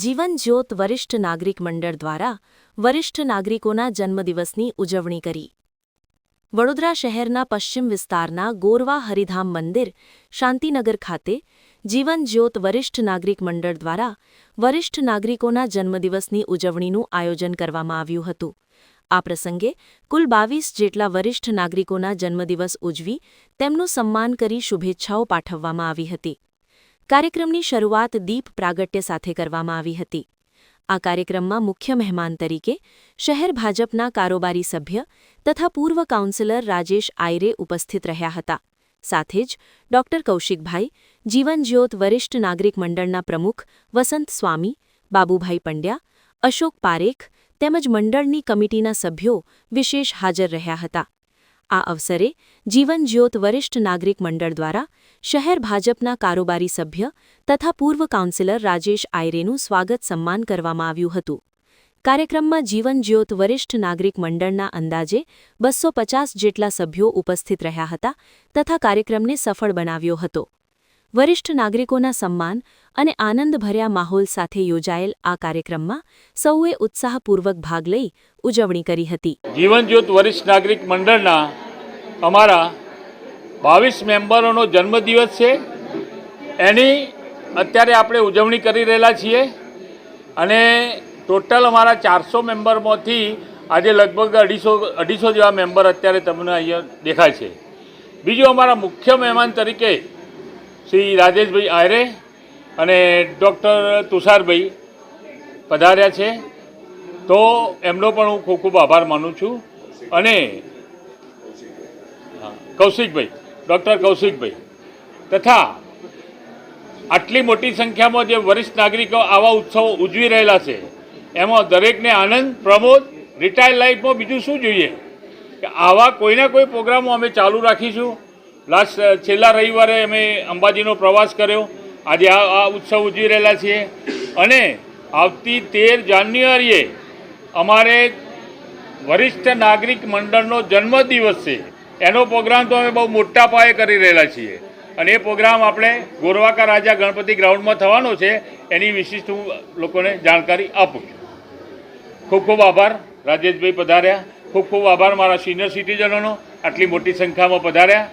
જીવન જ્યોત વરિષ્ઠ નાગરિક મંડળ દ્વારા વરિષ્ઠ નાગરિકોના જન્મદિવસની ઉજવણી કરી. વડોદરા શહેરના પશ્ચિમ વિસ્તારના ગોરવા હરિધામ મંદિર, શાંતિનગર ખાતે જીવન જ્યોત વરિષ્ઠ નાગરિક મંડળ દ્વારા વરિષ્ઠ નાગરિકોના જન્મદિવસની ઉજવણીનું આયોજન કરવામાં આવ્યું હતું. આ પ્રસંગે કુલ 22 જેટલા વરિષ્ઠ નાગરિકોના જન્મદિવસ ઉજવી તેમનું સન્માન કરી શુભેચ્છાઓ પાઠવવામાં આવી હતી. કાર્યક્રમની શરૂઆત દીપ પ્રાગટ્ય સાથે કરવામાં આવી હતી. આ કાર્યક્રમમાં મુખ્ય મહેમાન તરીકે શહેર ભાજપના કારોબારી સભ્ય તથા પૂર્વ કાઉન્સિલર રાજેશ આયરે ઉપસ્થિત રહ્યા હતા. સાથે જ ડોક્ટર કૌશિકભાઈ, જીવન જ્યોત વરિષ્ઠ નાગરિક મંડળના પ્રમુખ વસંત સ્વામી, બાબુભાઈ પંડ્યા, અશોક પારેખ તેમજ મંડળની કમિટીના સભ્યો વિશેષ હાજર રહ્યા હતા. આ અવસરે જીવન જ્યોત વરિષ્ઠ નાગરિક મંડળ દ્વારા શહેર ભાજપના કારોબારી સભ્ય તથા પૂર્વ કાઉન્સિલર રાજેશ આયરેનું સ્વાગત સન્માન કરવામાં આવ્યું હતું. કાર્યક્રમમાં જીવન જ્યોત વરિષ્ઠ નાગરિક મંડળના અંદાજે 250 જેટલા સભ્યો ઉપસ્થિત રહ્યા હતા તથા કાર્યક્રમને સફળ બનાવ્યો હતો. વરિષ્ઠ નાગરિકોના સન્માન અને આનંદભર્યા માહોલ સાથે યોજાયેલ આ કાર્યક્રમમાં સૌએ ઉત્સાહપૂર્વક ભાગ લઈ ઉજવણી કરી હતી. જીવન જ્યોત વરિષ્ઠ નાગરિક મંડળના અમારા 22 મેમ્બરોનો જન્મદિવસ છે. એની અત્યારે આપણે ઉજવણી કરી રહેલા છીએ અને ટોટલ અમારા 400 મેમ્બરમાંથી આજે લગભગ 250 જેવા મેમ્બર અત્યારે તમને અહીંયા દેખાય છે. બીજું અમારા મુખ્ય મહેમાન તરીકે શ્રી રાજેશભાઈ આયરે અને ડૉક્ટર તુષારભાઈ પધાર્યા છે, તો એમનો પણ હું ખૂબ ખૂબ આભાર માનું છું. અને કૌશિકભાઈ, ડૉક્ટર કૌશિકભાઈ તથા આટલી મોટી સંખ્યામાં જે વરિષ્ઠ નાગરિકો આવા ઉત્સવો ઉજવી રહેલા છે, એમાં દરેકને આનંદ, પ્રમોદ. રિટાયર લાઈફમાં બીજું શું જોઈએ કે આવા કોઈના કોઈ પ્રોગ્રામો અમે ચાલુ રાખીશું. છેલ્લા રવિવારે અમે અંબાજીનો પ્રવાસ કર્યો, આજે આ ઉત્સવ ઉજવી રહેલા છીએ અને આવતી 13 જાન્યુઆરીએ અમારે વરિષ્ઠ નાગરિક મંડળનો જન્મદિવસ છે. એનો પ્રોગ્રામ તો અમે બહુ મોટા પાયે કરી રહેલા છીએ અને એ પ્રોગ્રામ આપણે ગોરવાકા રાજા ગણપતિ ગ્રાઉન્ડમાં થવાનો છે. એની વિશિષ્ટ હું લોકોને જાણકારી આપું છું. ખૂબ ખૂબ આભાર રાજેશભાઈ પધાર્યા. ખૂબ ખૂબ આભાર મારા સિનિયર સિટીઝનોનો આટલી મોટી સંખ્યામાં પધાર્યા.